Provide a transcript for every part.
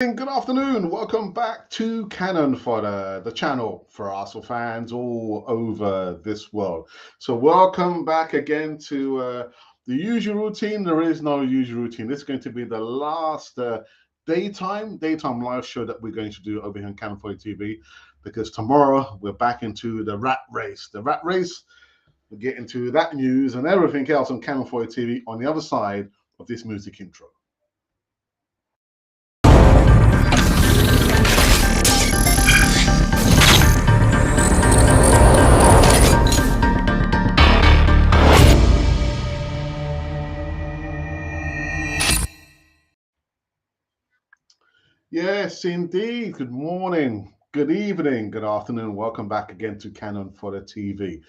Good afternoon. Welcome back to Cannon Fodder, the channel for Arsenal fans all over this world. So, welcome back again to the usual routine. There is no usual routine. This is going to be the last daytime live show that we're going to do over here on Cannon Fodder TV, because tomorrow we're back into the rat race. The rat race. We'll get into that news and everything else on Cannon Fodder TV on the other side of this music intro. Yes, indeed. Good morning, good evening, good afternoon. Welcome back again to Cannon Fodder TV.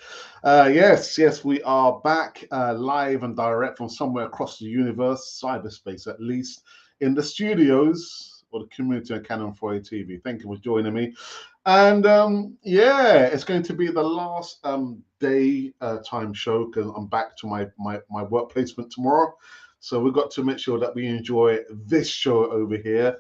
Yes, we are back live and direct from somewhere across the universe, cyberspace at least, in the studios or the community of Cannon Fodder TV. Thank you for joining me. And it's going to be the last day time show because I'm back to my work placement tomorrow. So we've got to make sure that we enjoy this show over here.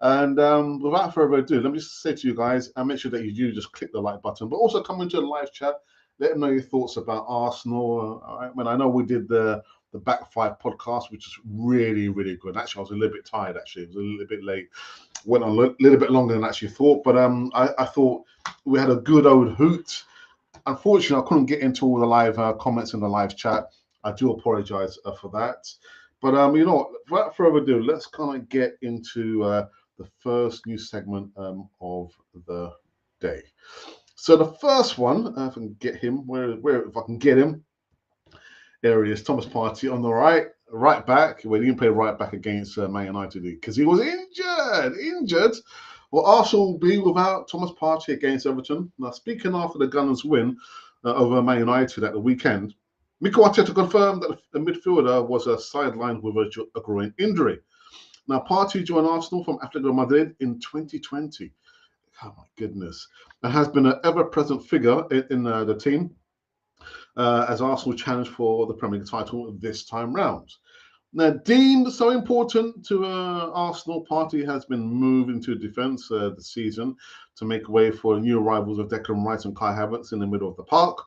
And without further ado, let me just say to you guys, and make sure that you do just click the like button, but also come into the live chat. Let them know your thoughts about Arsenal. All right? When I know we did the Back Five podcast, which is really, really good. Actually, I was a little bit tired. Actually, it was a little bit late. Went on a little bit longer than I actually thought, but I thought we had a good old hoot. Unfortunately, I couldn't get into all the live comments in the live chat. I do apologize for that. But without further ado, let's kind of get into the first news segment of the day. So the first one, if I can get him, where if I can get him, there he is, Thomas Partey on the right back. Well, he didn't play right back against Man United because he was injured. Will Arsenal be without Thomas Partey against Everton? Now, speaking after the Gunners' win over Man United at the weekend, Nico Pepe confirmed that the midfielder was sidelined with a groin injury. Now, Partey joined Arsenal from Atletico Madrid in 2020. Oh my goodness! And has been an ever-present figure in the team as Arsenal challenge for the Premier League title this time round. Now, deemed so important to Arsenal, Partey has been moved into defence this season to make way for new arrivals of Declan Rice and Kai Havertz in the middle of the park.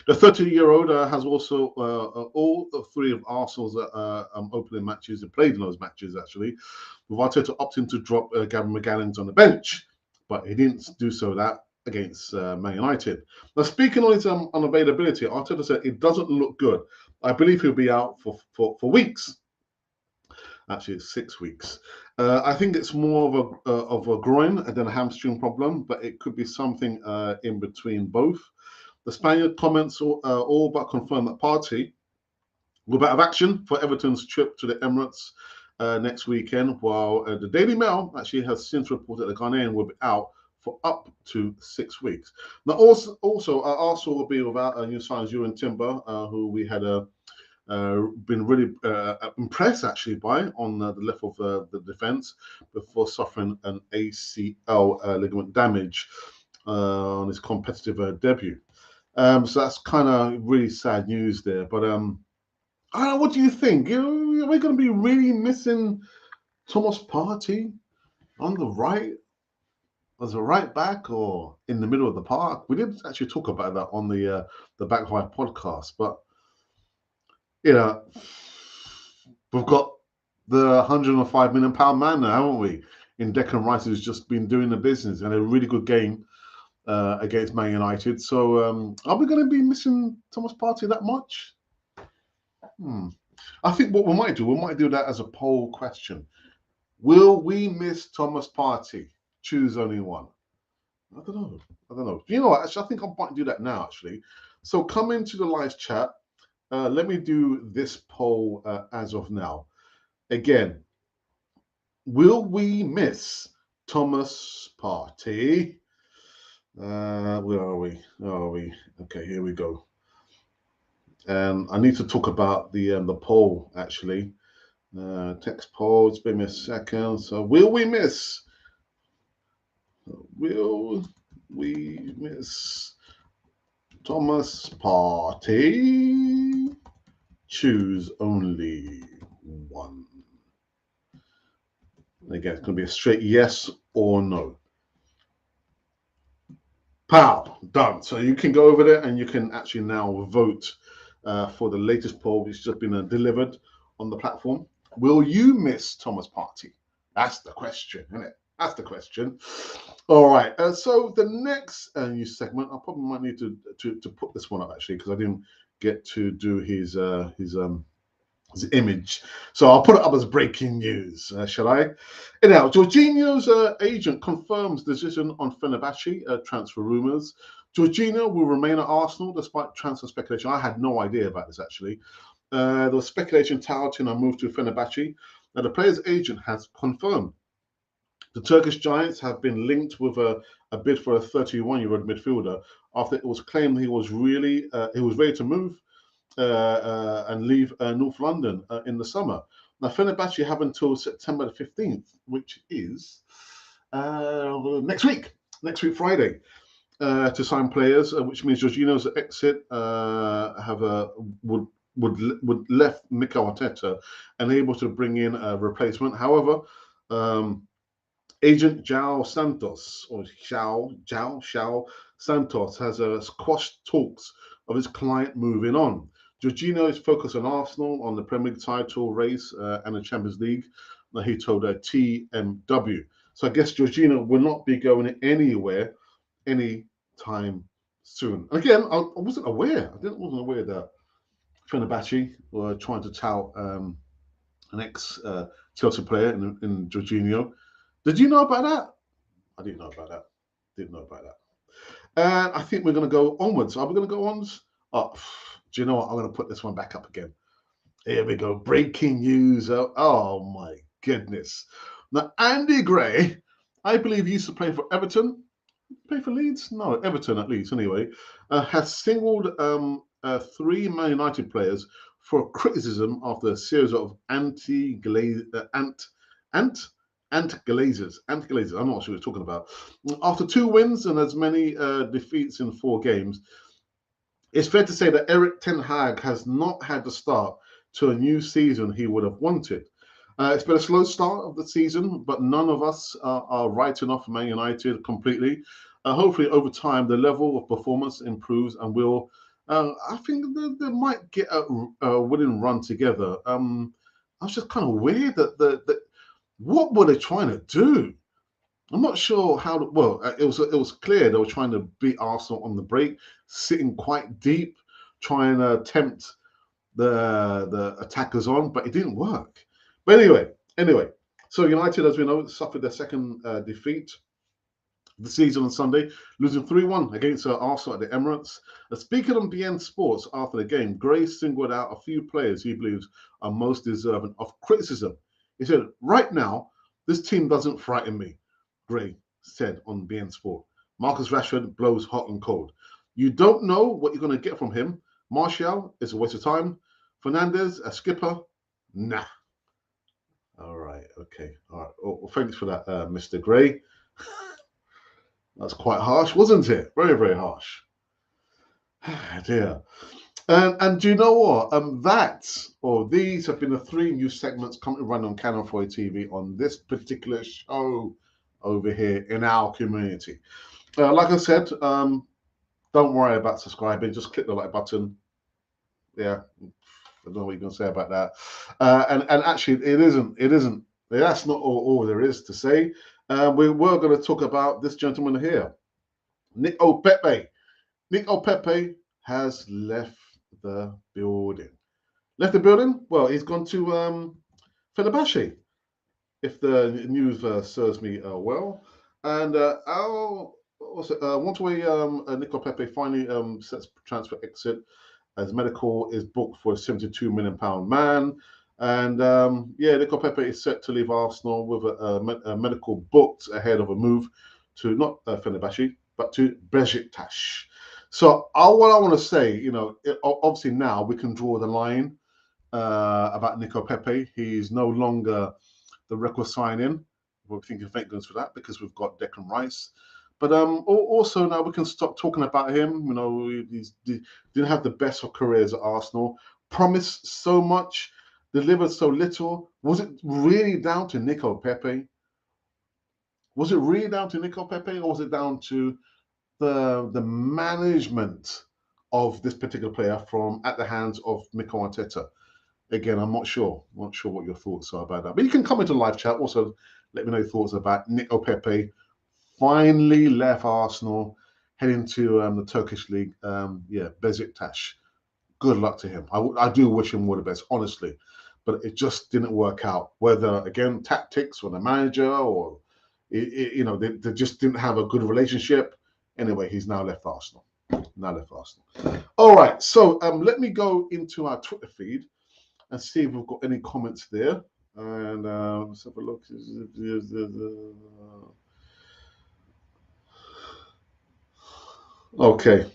The 30-year-old has also all three of Arsenal's opening matches and played in those matches, actually, with Arteta opting to drop Gavin McGallants on the bench, but he didn't do so that against Man United. Now, speaking on his unavailability, Arteta said it doesn't look good. I believe he'll be out for weeks. Actually, it's 6 weeks. I think it's more of a groin than a hamstring problem, but it could be something in between both. The Spaniard comments all but confirm that Partey will be out of action for Everton's trip to the Emirates next weekend, while the Daily Mail actually has since reported that the Ghanaian will be out for up to 6 weeks. Now, also Arsenal will be without new signings, Ewan Timber, who we had been really impressed actually by on the left of the defence before suffering an ACL ligament damage on his competitive debut. So that's kind of really sad news there. But I don't know, what do you think? Are we going to be really missing Thomas Partey on the right as a right back or in the middle of the park? We did actually talk about that on the Back Five podcast, but you know, we've got the £105 million man now, haven't we? In Declan Rice, who's just been doing the business and a really good game against Man United. So are we going to be missing Thomas Partey that much? I think what we might do that as a poll question. Will we miss Thomas Partey? Choose only one. I don't know. You know what? Actually, I think I might do that now, actually. So come into the live chat. Let me do this poll as of now. Again, will we miss Thomas Partey? Where are we? Okay, here we go. I need to talk about the poll actually. Text poll. Just give me a second. So, will we miss Thomas Partey? Choose only one. Again, it's going to be a straight yes or no. Pow, done. So you can go over there and you can actually now vote for the latest poll, which has just been delivered on the platform. Will you miss Thomas Partey? That's the question, isn't it? That's the question. All right. So the next news segment, I probably might need to put this one up actually because I didn't get to do his image. So I'll put it up as breaking news, shall I? Anyhow, Jorginho's agent confirms decision on Fenerbahce transfer rumours. Jorginho will remain at Arsenal despite transfer speculation. I had no idea about this actually. There was speculation touting a move to Fenerbahce. Now the player's agent has confirmed the Turkish Giants have been linked with a bid for a 31-year-old midfielder after it was claimed he was ready to move and leave North London in the summer. Now, Fenerbahce have until September the 15th, which is next week Friday, to sign players, which means Jorginho's exit would left Mikel Arteta unable to bring in a replacement. However, agent João Santos has squashed talks of his client moving on. Jorginho is focused on Arsenal, on the Premier League title race and the Champions League, he told TMW. So I guess Jorginho will not be going anywhere anytime soon. And again, I wasn't aware. Wasn't aware that Fenerbahce were trying to tout an ex-Chelsea player in Jorginho. Did you know about that? I didn't know about that. And I think we're going to go onwards. Are we going to go onwards? Oh, do you know what? I'm going to put this one back up again. Here we go. Breaking news. Oh my goodness. Now, Andy Gray, I believe he used to play for Everton. Play for Leeds? No, Everton at least, anyway. Has singled 3 Man United players for criticism after a series of anti-Glazers. I'm not sure what we're talking about. After 2 wins and as many defeats in 4 games, it's fair to say that Erik ten Hag has not had the start to a new season he would have wanted. It's been a slow start of the season, but none of us are writing off Man United completely. Hopefully, over time, the level of performance improves and will. I think they might get a winning run together. I was just kind of weird that what were they trying to do? I'm not sure how. It was clear they were trying to beat Arsenal on the break, sitting quite deep, trying to tempt the attackers on, but it didn't work. But anyway, so United, as we know, suffered their second defeat the season on Sunday, losing 3-1 against Arsenal at the Emirates. Speaking on BN Sports after the game, Gray singled out a few players he believes are most deserving of criticism. He said, "Right now, this team doesn't frighten me," Gray said on BN Sport. "Marcus Rashford blows hot and cold. You don't know what you're going to get from him. Martial is a waste of time. Fernandez, a skipper, nah." All right, okay. All right. Well, thanks for that, Mr. Gray. That's quite harsh, wasn't it? Very, very harsh. Dear. And do you know what? These have been the 3 news segments currently run on Canon 4 TV on this particular show over here in our community. Like I said, don't worry about subscribing. Just click the like button. Yeah, I don't know what you're going to say about that. And actually, it isn't. That's not all there is to say. We were going to talk about this gentleman here, Nico Pepe. Nico Pepe has left the building. Left the building? Well, he's gone to Fenerbahce, if the news serves me well. And once Nico Pepe finally sets transfer exit as medical is booked for a £72 million man. And Nico Pepe is set to leave Arsenal with a medical booked ahead of a move to not Fenerbahce, but to Besiktas. So what I want to say, obviously now we can draw the line about Nico Pepe. He's no longer the record signing. We're thinking thank goodness for that because we've got Declan Rice. But also now we can stop talking about him. He didn't have the best of careers at Arsenal. Promised so much, delivered so little. Was it really down to Nico Pepe? Was it really down to Nico Pepe, or was it down to the management of this particular player from at the hands of Mikel Arteta? Again, I'm not sure. Not sure what your thoughts are about that. But you can come into the live chat. Also, let me know your thoughts about Nico Pepe finally left Arsenal, heading to the Turkish league. Besiktas. Good luck to him. I do wish him all the best, honestly. But it just didn't work out. Whether, again, tactics or the manager or, they just didn't have a good relationship. Anyway, he's now left Arsenal. All right, so let me go into our Twitter feed and see if we've got any comments there. And let's have a look. Okay.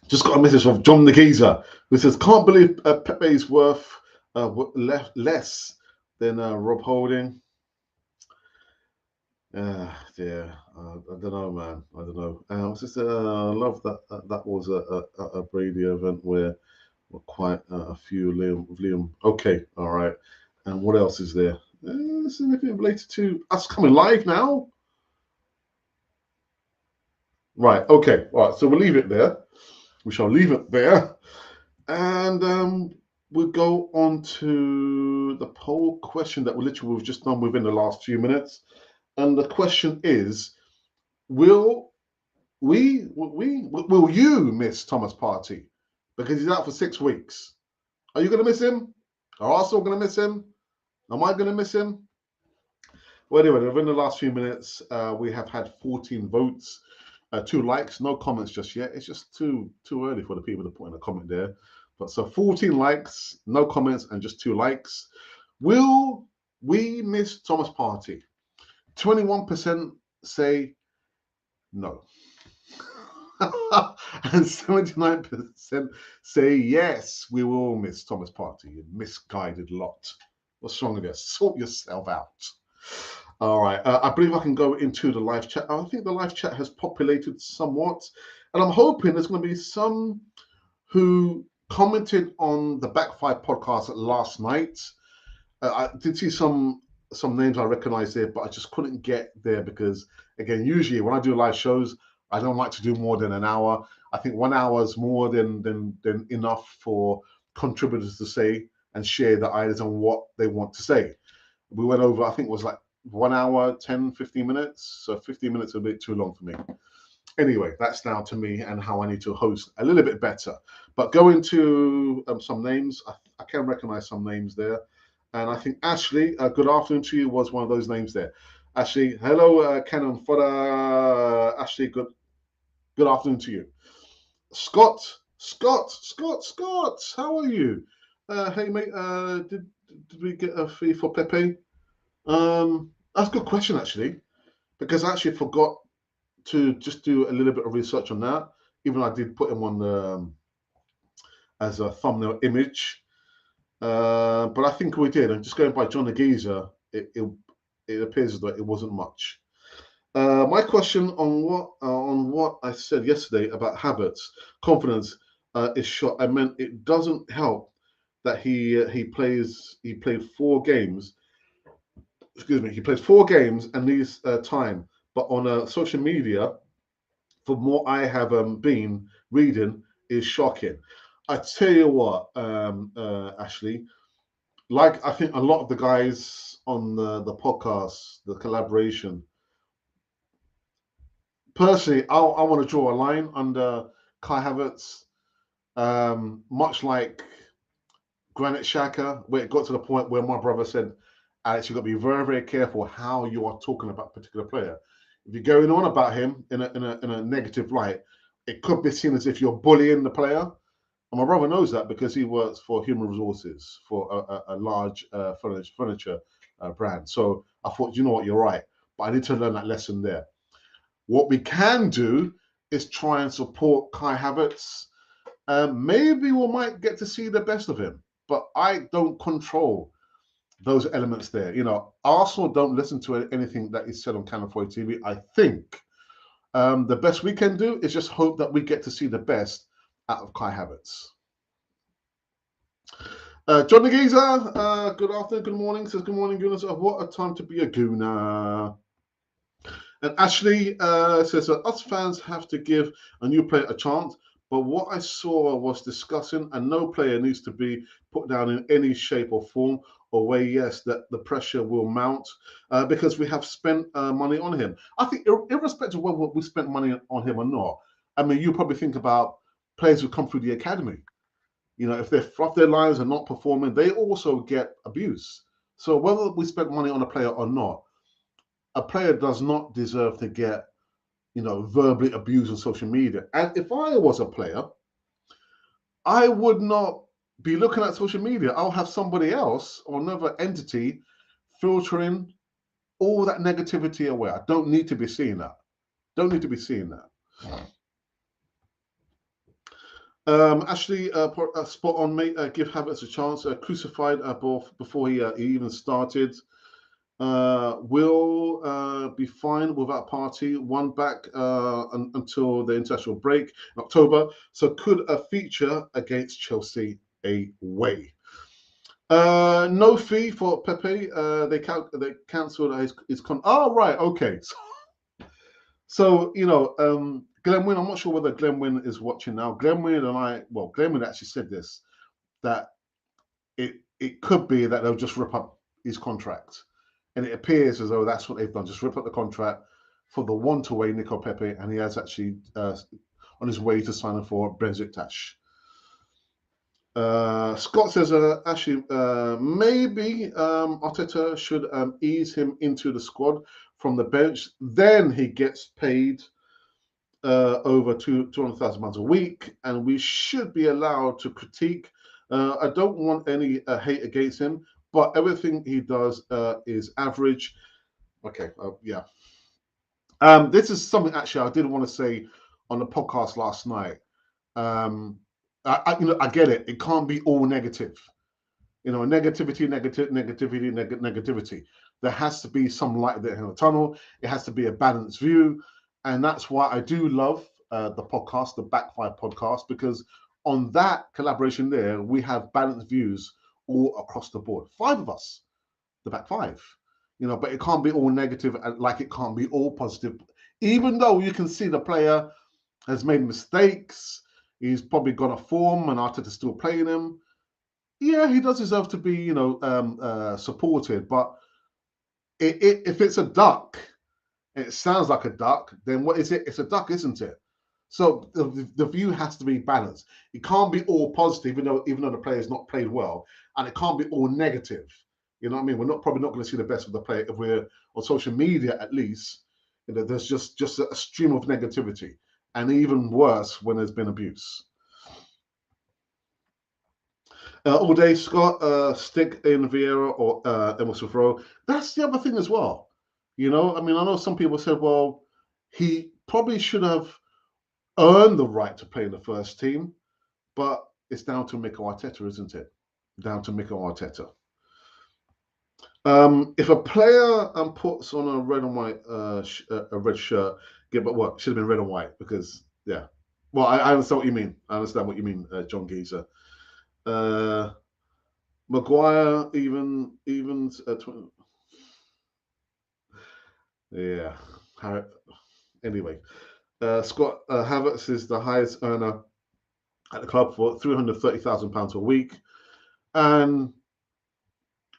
Just got a message from John Nagiza, who says, can't believe Pepe's worth less than Rob Holding. I don't know, man. I don't know. I love that was a Brady event where quite a few Liam. Okay, all right. And what else is there? Is anything related to us coming live now? Right. Okay. All right. So we'll leave it there. We shall leave it there, and we'll go on to the poll question that we've just done within the last few minutes. And the question is: Will you miss Thomas Partey because he's out for 6 weeks? Are you going to miss him? Are Arsenal going to miss him? Am I going to miss him? Well, anyway, within the last few minutes, we have had 14 votes, 2 likes, no comments just yet. It's just too early for the people to put in a comment there. But so 14 likes, no comments, and just 2 likes. Will we miss Thomas Partey? 21% say no. And 79% say yes, we will miss Thomas Partey. You misguided lot. What's wrong with you? Sort yourself out. All right. I believe I can go into the live chat. I think the live chat has populated somewhat. And I'm hoping there's going to be some who commented on the Back Five podcast last night. I did see some names I recognized there, but I just couldn't get there because, again, usually when I do live shows, I don't like to do more than an hour. I think 1 hour is more than enough for contributors to say and share the ideas on what they want to say. We went over, I think it was like 1 hour, 10, 15 minutes. So 15 minutes is a bit too long for me. Anyway, that's down to me and how I need to host a little bit better. But going to some names, I can recognize some names there. And I think Ashley, good afternoon to you, was one of those names there. Ashley, hello, Canon Fodder. Ashley, good afternoon to you. Scott, how are you? Hey, mate, did we get a fee for Pepe? That's a good question, actually, because I actually forgot to just do a little bit of research on that. Even though I did put him on the as a thumbnail image. But I think we did. And just going by John Aguiza, it appears that it wasn't much. My question on what I said yesterday about habits, confidence is shot. I meant it doesn't help that he played 4 games. Excuse me. He plays 4 games and needs time. But on social media, from what I have been reading, is shocking. I tell you what, Ashley, like I think a lot of the guys on the podcast, the collaboration, personally, I want to draw a line under Kai Havertz, much like Granit Xhaka, where it got to the point where my brother said, Alex, you've got to be very, very careful how you are talking about a particular player. If you're going on about him in a negative light, it could be seen as if you're bullying the player. And my brother knows that because he works for Human Resources for a large furniture brand. So I thought, you know what, you're right. But I need to learn that lesson there. What we can do is try and support Kai Havertz. Maybe we might get to see the best of him, but I don't control those elements there. You know, Arsenal don't listen to anything that is said on Canal 4 TV. I think the best we can do is just hope that we get to see the best out of Kai Havertz. John Nagiza, good afternoon, good morning. Says good morning, Gooners. What a time to be a Gooner. And Ashley says that us fans have to give a new player a chance. But what I saw was discussing, and no player needs to be put down in any shape or form or way. Yes, that the pressure will mount because we have spent money on him. I think, irrespective of whether we spent money on him or not, I mean, you probably think about players who come through the academy. You know, if they fluff their lines and not performing, they also get abuse. So whether we spent money on a player or not, a player does not deserve to get, verbally abused on social media. And if I was a player, I would not be looking at social media. I'll have somebody else or another entity filtering all that negativity away. I don't need to be seeing that. Don't need to be seeing that. Actually, spot on, mate. Give Havertz a chance. Crucified before he even started. Will be fine without Party. One back until the international break in October. So could a feature against Chelsea away. No fee for Pepe. They cancelled his con. Oh, right, okay. So Glenn Wynn. I'm not sure whether Glenn Wynn is watching now. Glenn Wynn actually said this, that it could be that they'll just rip up his contract. And it appears as though that's what they've done, just rip up the contract for the want-away Nico Pepe, and he has actually on his way to signing for Besiktas. Scott says, actually, maybe Arteta should ease him into the squad from the bench. Then he gets paid over £200,000 a week, and we should be allowed to critique. I don't want any hate against him, but everything he does is average. Okay, yeah. This is something actually I did want to say on the podcast last night. I get it. It can't be all negative. Negativity. There has to be some light at the end of the tunnel. It has to be a balanced view, and that's why I do love the podcast, the Back Five podcast, because on that collaboration there, we have balanced views all across the board. 5 of us, the Back Five, but it can't be all negative, like it can't be all positive. Even though you can see the player has made mistakes, he's probably gone off form, and Arteta's still playing him. Yeah, he does deserve to be, supported. But if it's a duck, and it sounds like a duck, then what is it? It's a duck, isn't it? So the view has to be balanced. It can't be all positive, even though the player's not played well, and it can't be all negative. You know what I mean? We're probably not going to see the best of the player if we're on social media. At least, there's just a stream of negativity, and even worse when there's been abuse. All day, Scott, stick in Vieira or Emerson Rowe. That's the other thing as well. I know some people said, well, he probably should have earned the right to play in the first team, but it's down to Mikel Arteta, isn't it? Down to Mikel Arteta. If a player puts on a red and white, a red shirt, but what should have been red and white because yeah. Well, I understand what you mean. I understand what you mean, John Geezer. Maguire evens yeah. Anyway, Scott Havertz is the highest earner at the club for £330,000 a week, and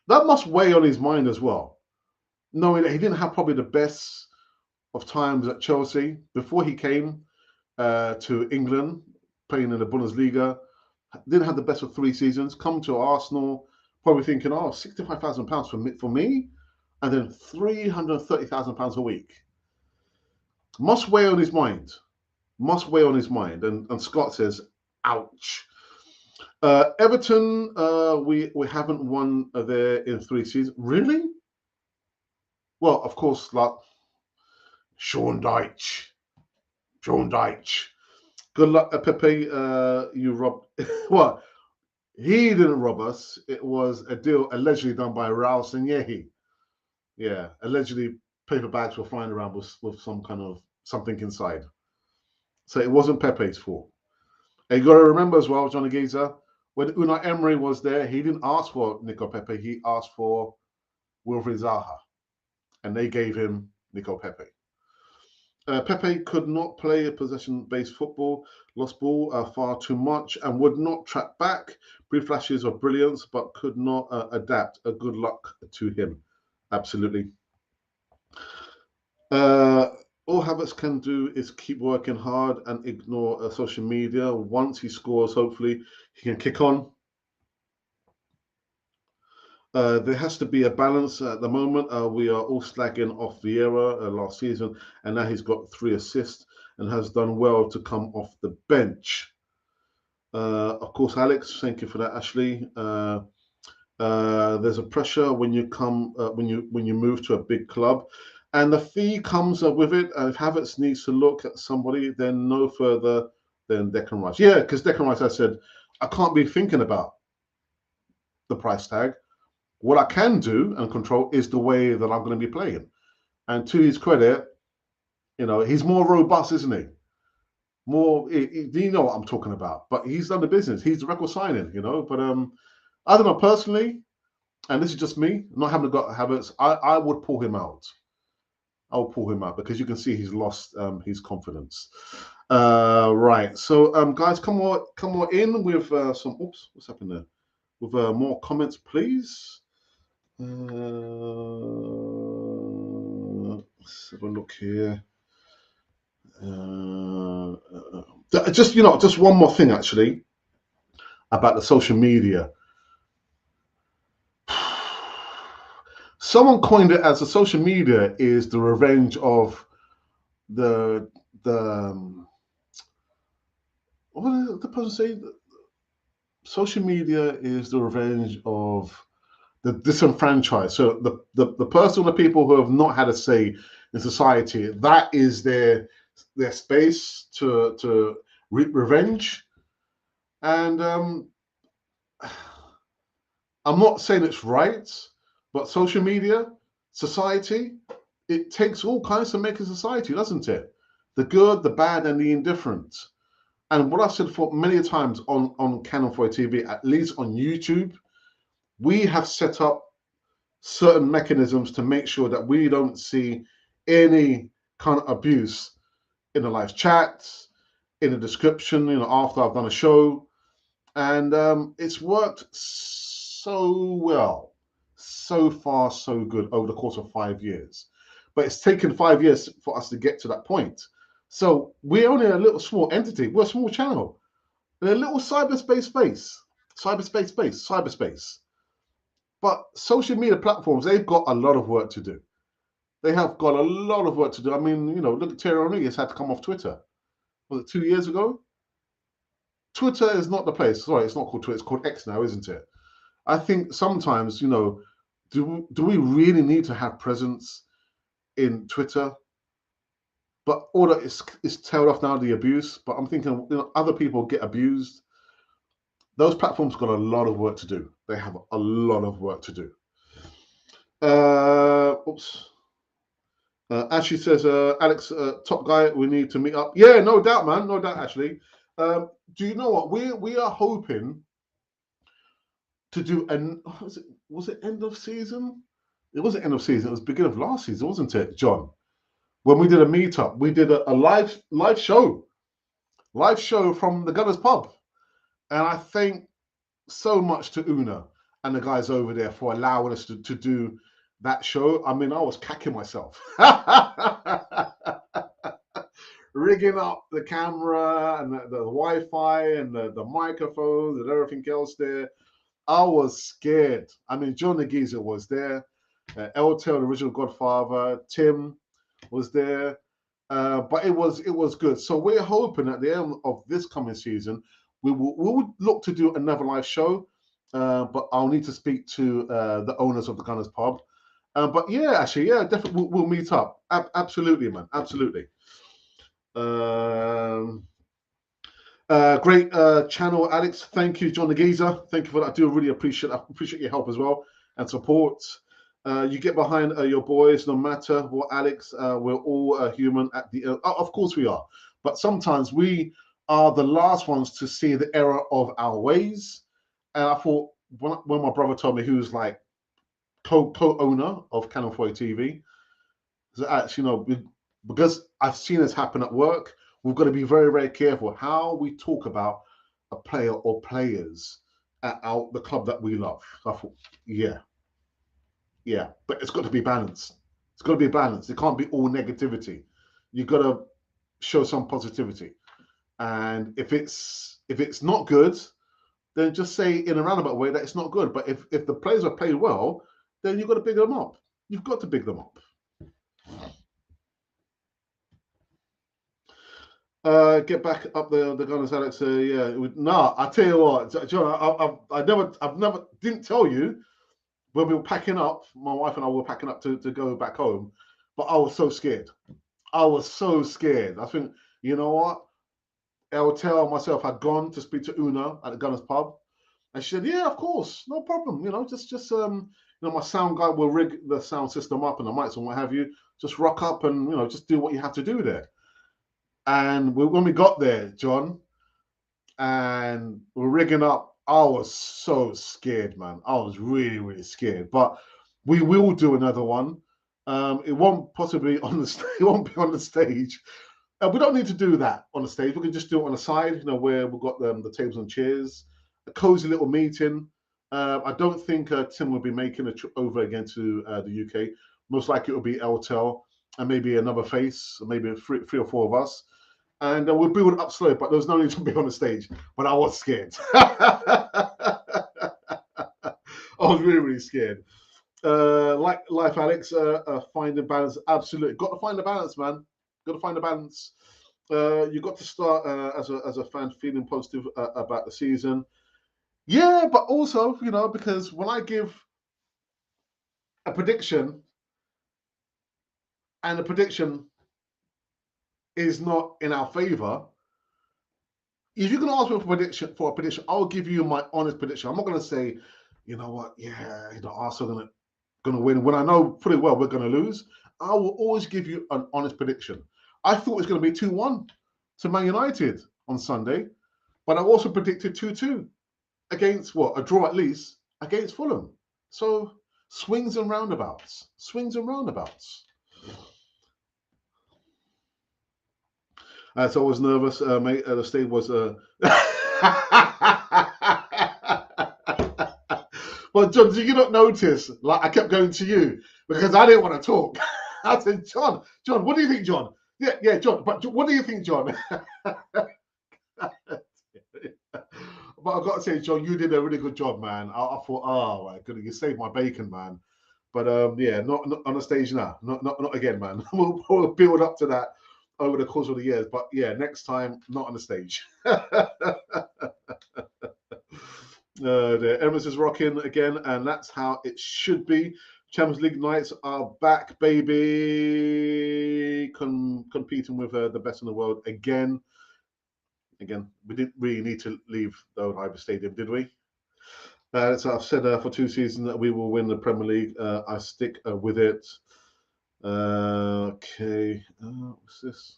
that must weigh on his mind as well, knowing that he didn't have probably the best of times at Chelsea before he came to England, playing in the Bundesliga. Didn't have the best of 3 seasons. Come to Arsenal, probably thinking, oh, £65,000 for me, and then £330,000 a week. Must weigh on his mind. And Scott says, ouch. Everton, we haven't won there in 3 seasons. Really? Well, of course, like Sean Dyche. Good luck, Pepe. You robbed. Well, he didn't rob us. It was a deal allegedly done by Raul Sanyehi. Yeah, allegedly paper bags were flying around with some kind of something inside. So it wasn't Pepe's fault. And you got to remember as well, Johnny Giza, when Unai Emery was there, he didn't ask for Nico Pepe. He asked for Wilfried Zaha. And they gave him Nico Pepe. Pepe could not play a possession-based football, lost ball far too much, and would not track back. Brief flashes of brilliance, but could not adapt. Good luck to him. Absolutely. All Havertz can do is keep working hard and ignore social media. Once he scores, hopefully, he can kick on. There has to be a balance at the moment. We are all slagging off Vieira last season, and now he's got 3 assists and has done well to come off the bench. Of course, Alex, thank you for that, Ashley. There's a pressure when you come when you move to a big club, and the fee comes with it. And if Havertz needs to look at somebody, then no further than Declan Rice. Yeah, because Declan Rice, I said, I can't be thinking about the price tag. What I can do and control is the way that I'm going to be playing. And to his credit, he's more robust, isn't he? More, you know what I'm talking about. But he's done the business. He's the record signing, But I don't know personally, and this is just me, not having got habits. I would pull him out. I will pull him out because you can see he's lost his confidence. Right. So, guys, come on in with some. Oops, what's happened there? With more comments, please. Let's have a look here. Just one more thing actually about the social media. Someone coined it as the social media is the revenge of the what did the person say? Social media is the revenge of the disenfranchised. So the person, the people who have not had a say in society, that is their space to reap revenge. And I'm not saying it's right, but social media, society, it takes all kinds to make a society, doesn't it? The good, the bad, and the indifferent. And what I've said for many times on Canon 4 TV, at least on YouTube, we have set up certain mechanisms to make sure that we don't see any kind of abuse in the live chats, in the description, after I've done a show. And it's worked so well, so far, so good over the course of 5 years. But it's taken 5 years for us to get to that point. So we're only a little small entity. We're a small channel in a little cyberspace. But social media platforms, they've got a lot of work to do. They have got a lot of work to do. I mean, look at Thierry Henry has had to come off Twitter. Was it 2 years ago? Twitter is not the place. Sorry, it's not called Twitter. It's called X now, isn't it? I think sometimes, do we really need to have presence in Twitter? But all that is tailed off now, the abuse. But I'm thinking, other people get abused. Those platforms got a lot of work to do. They have a lot of work to do. Oops. Ashley says, Alex, top guy, we need to meet up. Yeah, no doubt, man. No doubt, Ashley. Do you know what? We are hoping to do was it end of season? It wasn't end of season. It was beginning of last season, wasn't it, John? When we did a meetup, we did a live show from the Gunners Pub, and I thank so much to Una and the guys over there for allowing us to do that show. I mean, I was cacking myself. Rigging up the camera and the Wi-Fi and the microphones and everything else there. I was scared. I mean, John the Geezer was there. Eltel, the original Godfather. Tim was there. But it was good. So we're hoping at the end of this coming season, we would look to do another live show. But I'll need to speak to the owners of the Gunners Pub. But yeah, actually, yeah, definitely we'll meet up. Absolutely, man. Absolutely. Great channel, Alex. Thank you, John the Geezer. Thank you for that. I do really appreciate your help as well and support. You get behind your boys, no matter what, Alex. We're all human at the end. Of course we are. But sometimes we are the last ones to see the error of our ways. And I thought when my brother told me, who's like co-owner of Canon 4 TV, that actually, because I've seen this happen at work, we've got to be very, very careful how we talk about a player or players at the club that we love. So I thought, yeah, yeah, but it's got to be balanced. It's got to be balanced. It can't be all negativity. You've got to show some positivity. And if it's not good, then just say in a roundabout way that it's not good. But if the players are playing well, then you've got to big them up. You've got to big them up. Get back up the Gunners, Alex. Yeah, no, I tell you what, John, I've never didn't tell you when we were packing up. My wife and I were packing up to go back home, but I was so scared. I was so scared. I think you know what, Eltel and myself had gone to speak to Una at the Gunners pub, and she said, "Yeah, of course, no problem. You know, just my sound guy will rig the sound system up and the mics and what have you. Just rock up and just do what you have to do there." And when we got there, John, and we're rigging up, I was so scared, man. I was really, really scared. But we will do another one. It won't possibly on the stage. It won't be on the stage. We don't need to do that on the stage. We can just do it on the side, where we've got the tables and chairs, a cozy little meeting. I don't think Tim will be making a trip over again to the UK. Most likely it will be Eltel and maybe another face, maybe three or four of us. And we'll build it up slow, but there was no need to be on the stage. But I was scared. I was really, really scared. Like life, Alex, finding balance. Absolutely. Got to find the balance, man. Got to find the balance. You got to start as a fan feeling positive about the season. Yeah, but also, because when I give a prediction and the prediction is not in our favor, if you can ask me for a prediction, I'll give you my honest prediction. I'm not going to say, you know what, yeah, Arsenal gonna win when I know pretty well we're gonna lose. I will always give you an honest prediction. I thought it was going to be 2-1 to Man United on Sunday, but I also predicted 2-2 against a draw at least against Fulham. So swings and roundabouts, swings and roundabouts. So I was nervous, mate. The stage was. Well, John, did you not notice? Like I kept going to you because I didn't want to talk. I said, John, what do you think, John? Yeah, John. But what do you think, John? But I've got to say, John, you did a really good job, man. I thought, oh my goodness, you saved my bacon, man. But yeah, not on the stage now. Not again, man. We'll build up to that over the course of the years. But yeah, next time, not on the stage. The Emirates is rocking again, and that's how it should be. Champions League nights are back, baby. Competing with the best in the world again. Again, we didn't really need to leave the old Highbury Stadium, did we? So I've said for 2 seasons that we will win the Premier League. I stick with it. Okay, what's this?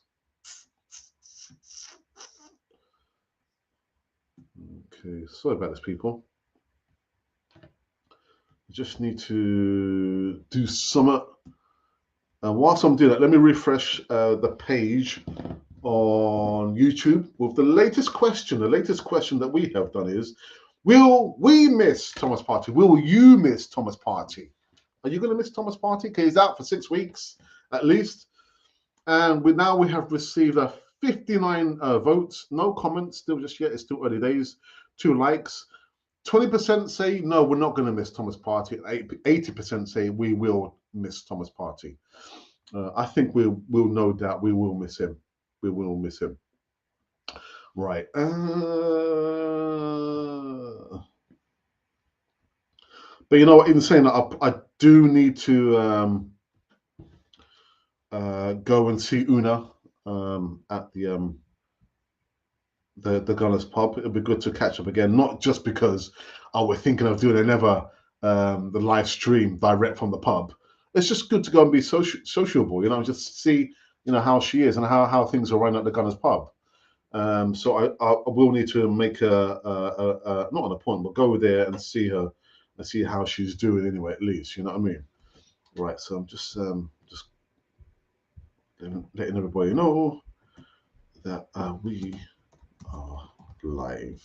Okay, sorry about this, people. I just need to do something. And whilst I'm doing that, let me refresh the page on YouTube with the latest question. The latest question that we have done is, will we miss Thomas Partey? Will you miss Thomas Partey? Are you going to miss Thomas Partey? Because he's out for 6 weeks at least. And we have received 59 votes. No comments still just yet. It's still early days. 2 likes. 20% say, no, we're not going to miss Thomas Partey. 80% say we will miss Thomas Partey. I think we'll no doubt we will miss him. We will miss him. Right. But you know what? In saying that, I do need to go and see Una at the Gunners pub. It'll be good to catch up again. Not just because we're thinking of doing another the live stream direct from the pub. It's just good to go and be sociable. Just see how she is and how things are running at the Gunners pub. So I will need to make a not an appointment, but go there and see her and see how she's doing anyway. At least, you know what I mean. Right. So I'm just letting everybody know that we are live.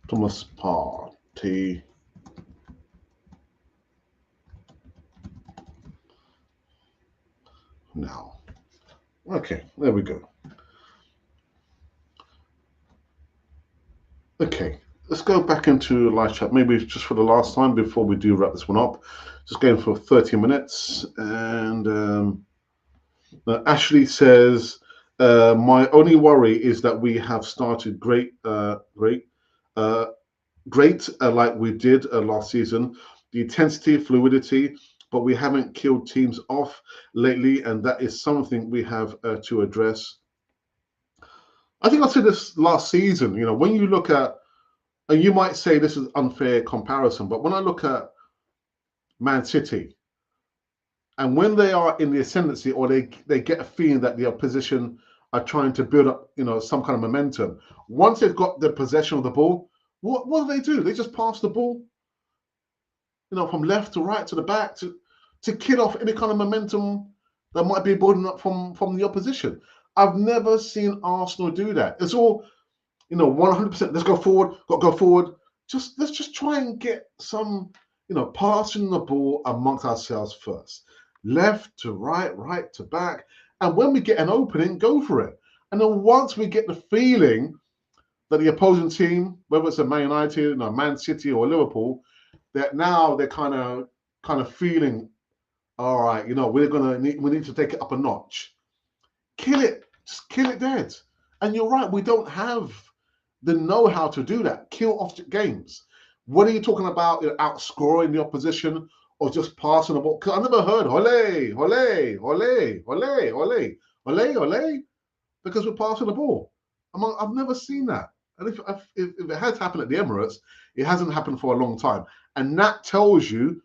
Thomas Party. Now. Okay, there we go. Okay, let's go back into live chat, maybe just for the last time before we do wrap this one up. Just going for 30 minutes. And Ashley says, my only worry is that we have started great, like we did last season. The intensity, fluidity, but we haven't killed teams off lately, and that is something we have to address. I think I said this last season. When you look at, and you might say this is unfair comparison, but when I look at Man City, and when they are in the ascendancy, or they get a feeling that the opposition are trying to build up, some kind of momentum. Once they've got the possession of the ball, what do? They just pass the ball, from left to right to the back to kill off any kind of momentum that might be building up from the opposition. I've never seen Arsenal do that. It's all, 100%. Let's go forward. Got to go forward. Let's just try and get some, passing the ball amongst ourselves first. Left to right, right to back. And when we get an opening, go for it. And then once we get the feeling that the opposing team, whether it's a Man United, Man City, or Liverpool, that now they're kind of feeling, all right, we need to take it up a notch. Kill it. Just kill it dead. And you're right, we don't have the know-how to do that. Kill off games. What are you talking about? Outscoring the opposition or just passing the ball? Because I never heard ole, ole, ole, ole, ole, ole, ole, because we're passing the ball. I've never seen that. And if it has happened at the Emirates, it hasn't happened for a long time. And that tells you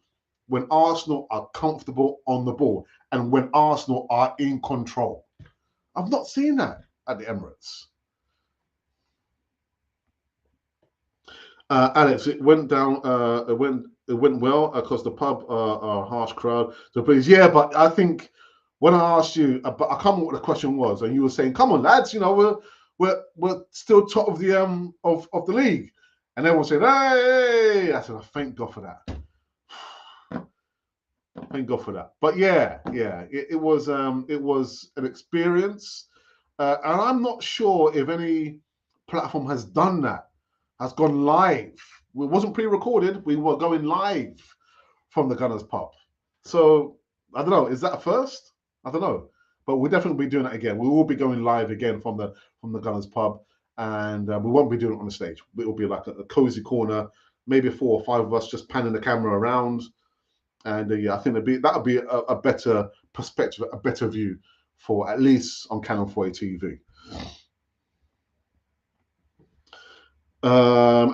when Arsenal are comfortable on the ball and when Arsenal are in control. I've not seen that at the Emirates. Alex, it went down. It went well because the pub are a harsh crowd. So please, yeah, but I think when I asked you, I can't remember what the question was, and you were saying, "Come on, lads, we're still top of the of the league," and everyone said, "Hey!" I said, "Thank God for that." Thank God for that. But yeah, it was an experience, and I'm not sure if any platform has done that, has gone live. It wasn't pre-recorded. We were going live from the Gunners pub. So I don't know. Is that a first? I don't know. But we'll definitely be doing that again. We will be going live again from the Gunners pub, and we won't be doing it on the stage. It will be like a cozy corner, maybe 4 or 5 of us just panning the camera around. And yeah, I think that'll be a better perspective, a better view for at least on Canon 4A TV.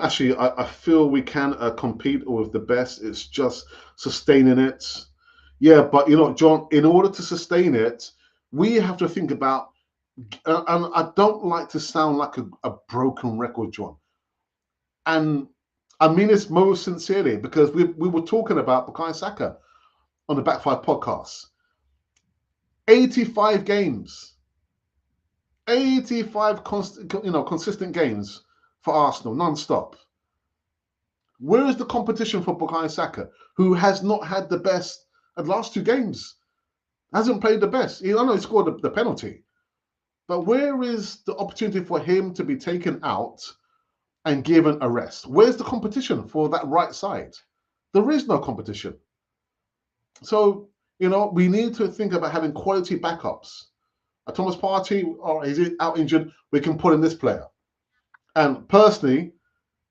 Actually, I feel we can compete with the best. It's just sustaining it. Yeah, but John, in order to sustain it, we have to think about, and I don't like to sound like a broken record, John. And I mean this most sincerely because we were talking about Bukayo Saka on the Back 5 podcast. 85 games. 85 consistent games for Arsenal, non-stop. Where is the competition for Bukayo Saka, who has not had the best at last 2 games? Hasn't played the best. I know he scored the penalty. But where is the opportunity for him to be taken out and given a rest? Where's the competition for that right side? There is no competition. So, we need to think about having quality backups. Thomas Partey, or is he out injured? We can put in this player. And personally,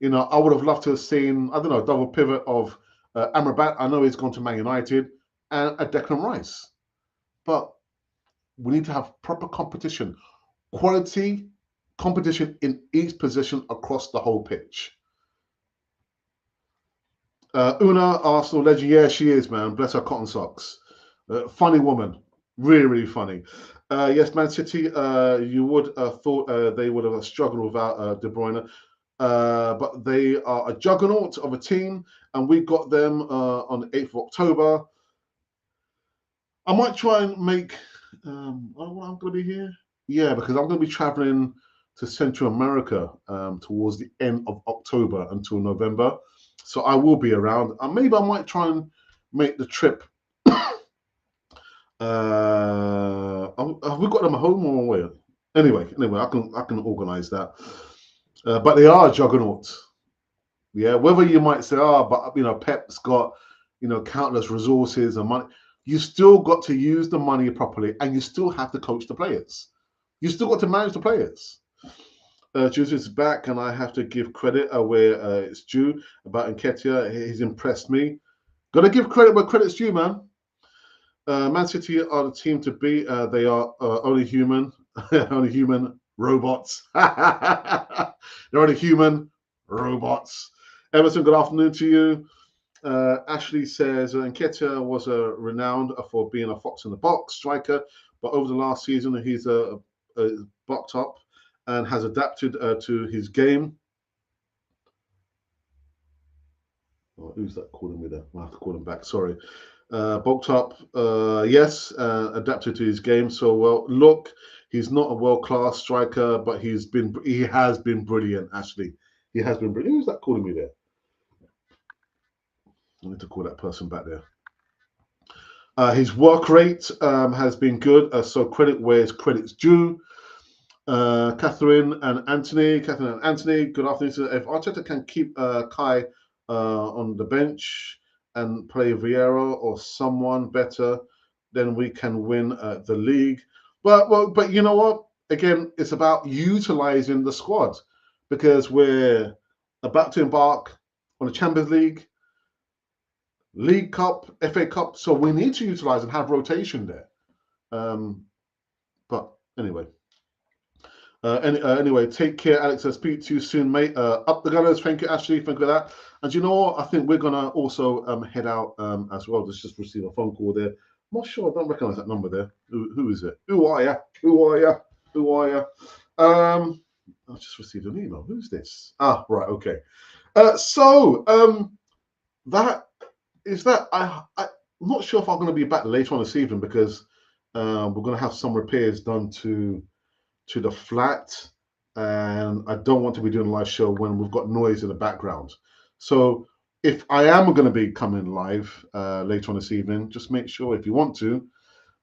I would have loved to have seen, I don't know, a double pivot of Amrabat. I know he's gone to Man United, and a Declan Rice. But we need to have proper competition, quality competition in each position across the whole pitch. Una, Arsenal legend. Yeah, she is, man. Bless her cotton socks. Funny woman. Really, really funny. Yes, Man City, you would have thought they would have struggled without De Bruyne. but they are a juggernaut of a team, and we got them on the 8th of October. I might try and make. I'm going to be here. Yeah, because I'm going to be traveling to Central America towards the end of October until November. So I will be around. Maybe I might try and make the trip. Have we got them at home or where? Anyway, I can organize that. But they are juggernauts. Yeah, whether you might say, oh, but Pep's got countless resources and money. You still got to use the money properly, and you still have to coach the players. You still got to manage the players. Juice is back, and I have to give credit where it's due about Nketiah. He's impressed me. Got to give credit where credit's due, man. Man City are the team to beat. They are only human, only human robots. They're only human robots. Everton, good afternoon to you. Ashley says Nketiah was renowned for being a fox in the box striker, but over the last season he's bucked up and has adapted to his game. Oh, who's that calling me there? I have to call him back. Sorry. Bulked up, yes, adapted to his game. So well, look, he's not a world-class striker, but he has been brilliant. Ashley, he has been brilliant. Who's that calling me there? I need to call that person back there. His work rate has been good, so credit where credit's due. Catherine and Anthony, good afternoon. If Arteta can keep Kai on the bench and play Vieira or someone better, then we can win the league. But you know what? Again, it's about utilizing the squad, because we're about to embark on the Champions League, League Cup, FA Cup, so we need to utilize and have rotation there. But anyway. Anyway, take care, Alex. I'll speak to you soon, mate. Up the Gunners. Thank you, Ashley. Thank you for that. And you know what? I think we're going to also head out as well. Just receive a phone call there. I'm not sure. I don't recognize that number there. Who is it? Who are you? Who are you? Who are you? I just received an email. Who's this? Ah, right. Okay. So that is that. I'm not sure if I'm going to be back later on this evening, because we're going to have some repairs done to the flat, and I don't want to be doing a live show when we've got noise in the background. So if I am going to be coming live later on this evening, just make sure, if you want to,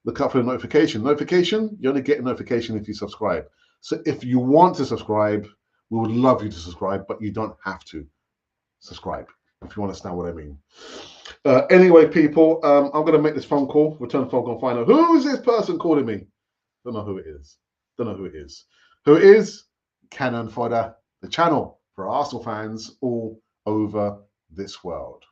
look out for the notification. You only get a notification if you subscribe. So if you want to subscribe, we would love you to subscribe, but you don't have to subscribe, if you understand what I mean. Anyway, people, I'm going to make this phone call, return the phone call, and find out who is this person calling me. Don't know who it is. Don't know who it is. Who it is? Cannon Fodder, the channel for Arsenal fans all over this world.